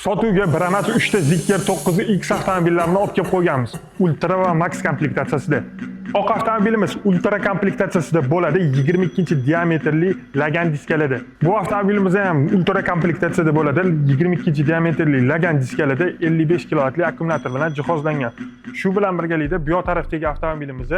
Sotuvga bir emas 3 ta Zikr 9X avtomobillarini olib kelib qo'yganmiz. Ultra va Max komplektatsiyasida. Oq avtomobilimiz Ultra komplektatsiyasida bo'ladi, 22-diametrli lagan diskalada. Bu avtomobilimiz ham Ultra komplektatsiyada bo'ladi, 22-diametrli lagan diskalada 55 kW akkumulyator bilan jihozlangan. Shu bilan birgalikda bu tarafdagi avtomobilimiz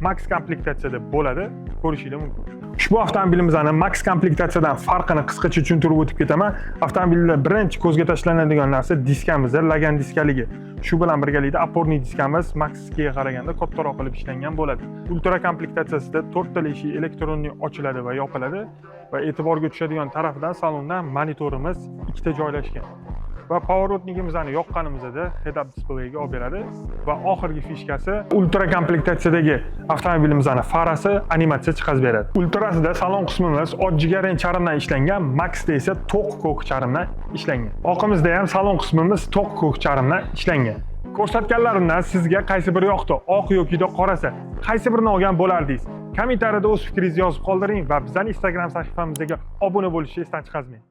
Max komplektatsiyada bo'ladi, ko'rishingiz mumkin. Ushbu avtomobilimizning Max komplektatsiyadan farqini qisqacha tushuntirib o'tib ketaman. Avtomobilda birinchi ko'zga tashlanadigan narsa diskamiz, lagan diskaligi. Shu bilan birgalikda oporniy diskamiz Max'ga qaraganda kattaroq qilib ishlangan bo'ladi. Ultra komplektatsiyasida 4 ta eshik elektronli ochiladi va yopiladi va e'tiborga tushadigan tarafdan salondan monitorimiz ikkita joylashgan. Va pavorotligimizni yoqqanimizda head-up displeyga olib beradi va oxirgi fishkasi ultra komplektatsiyadagi avtomobilimizning farasi animatsiya chiqarib beradi. Ultrasida salon qismimiz oddiy rang charmdan ishlangan, Max'da esa to'q ko'k charmdan ishlangan. Oqimizda ham salon qismimiz to'q ko'k charmdan ishlangan. Ko'rsatganlarimdan sizga qaysi biri yoqdi, oq yoki qorasi, qaysi birini olgan bo'lardingiz? Kommentariyada o'z fikringizni yozib qoldiring va bizning Instagram sahifamizga obuna bo'lishni esdan chiqarmang.